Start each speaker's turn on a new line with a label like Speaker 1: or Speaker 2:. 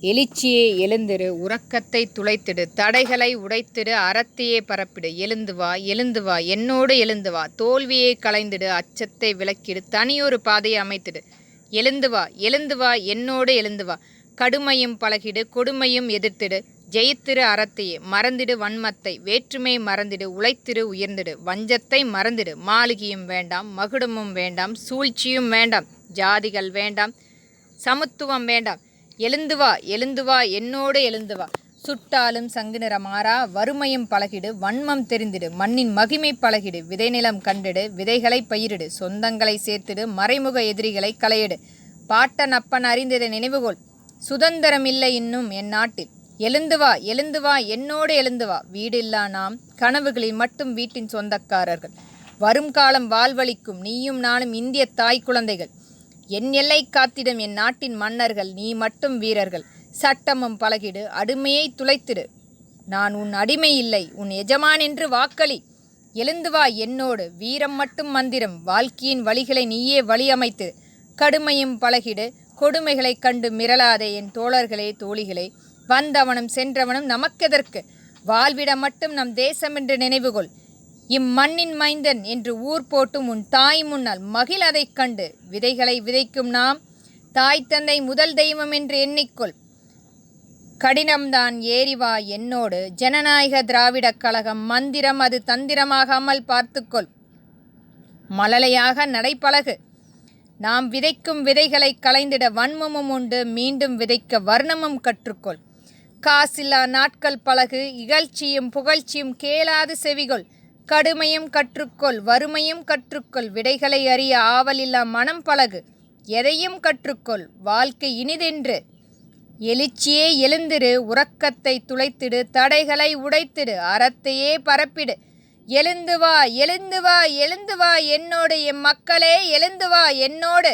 Speaker 1: எழுச்சியே எழுந்திரு, உறக்கத்தை துளைத்திடு, தடைகளை உடைத்திடு, அறத்தையே பரப்பிடு. எழுந்து வா, எழுந்து வா, என்னோடு எழுந்து வா, தோல்வியை களைந்திடு, அச்சத்தை விலக்கிடு, தனியொரு பாதையை அமைத்திடு. எழுந்து வா, எழுந்து வா, என்னோடு எழுந்து வா, கடுமையும் பழகிடு, கொடுமையும் எதிர்த்திடு, ஜெயித்திரு அறத்தையே, மறந்திடு வன்மத்தை, வேற்றுமை மறந்திடு, உழைத்திடு உயர்ந்திடு, வஞ்சத்தை மறந்திடு, மாளிகையும் வேண்டாம், மகுடமும் வேண்டாம், சூழ்ச்சியும் வேண்டாம், ஜாதிகள் வேண்டாம், சமத்துவம் வேண்டாம். எழுந்து வா, எழுந்து வா, என்னோடு எழுந்து வா, சுட்டாலும் சங்கு நிறமாறா, வறுமையும் பழகிடு, வன்மம் தெரிந்திடு, மண்ணின் மகிமை பழகிடு, விதைநிலம் கண்டிடு, விதைகளை பயிரிடு, சொந்தங்களை சேர்த்திடு, மறைமுக எதிரிகளை களையிடு, பாட்டன் அப்பன் அறிந்ததை நினைவுகொள், சுதந்திரம் இல்லை இன்னும் என் நாட்டில். எழுந்து வா, எழுந்து வா, என்னோடு எழுந்து வா, வீடில்லா நாம் கனவுகளில் மட்டும் வீட்டின் சொந்தக்காரர்கள், வரும் காலம் வாழ்வளிக்கும் நீயும் நானும் இந்திய தாய் குழந்தைகள், என் எல்லை காத்திடும் என் நாட்டின் மன்னர்கள், நீ மட்டும் வீரர்கள், சட்டமும் பழகிடு, அடிமையை துளைத்திடு, நான் உன் அடிமை இல்லை உன் எஜமான் என்று வாக்களி. எழுந்து வா என்னோடு, வீரம் மட்டும் மந்திரம், வாழ்க்கையின் வழிகளை நீயே வழி அமைத்து, கடுமையும் பழகிடு, கொடுமைகளைக் கண்டு மிரளாதே என் தோழர்களே தோழிகளே, வந்தவனும் சென்றவனும் நமக்கெதற்கு, வாழ்விட மட்டும் நம் தேசம் என்று நினைவுகொள், இம்மண்ணின் மைந்தன் என்று ஊர் போட்டும் உன் தாய் முன்னால் மகிழ் அதைக் கண்டு, விதைகளை விதைக்கும் நாம் தாய் தந்தை முதல் தெய்வம் என்று எண்ணிக்கொள், கடினம்தான் ஏறிவா என்னோடு, ஜனநாயக திராவிடக் கழகம் மந்திரம் அது தந்திரமாகாமல் பார்த்துக்கொள், மழலையாக நடைபழகு, நாம் விதைக்கும் விதைகளை களைந்திட வன்மமும் உண்டு, மீண்டும் விதைக்க வர்ணமும் கற்றுக்கொள், காசில்லா நாட்கள் பழகு, இகழ்ச்சியும் புகழ்ச்சியும் கேளாது செவிகொள், கடுமையும் கற்றுக்கொள், வறுமையும் கற்றுக்கொள், விடைகளை அறிய ஆவலில்லா மனம் பழகு, எதையும் கற்றுக்கொள், வாழ்க்கை இனிதென்று. எழுச்சியே எழுந்திரு, உறக்கத்தை துளைத்திடு, தடைகளை உடைத்திடு, அறத்தையே பரப்பிடு. எழுந்து வா, எழுந்து வா, எழுந்து வா, என்னோடு எம் மக்களே எழுந்து வா என்னோடு.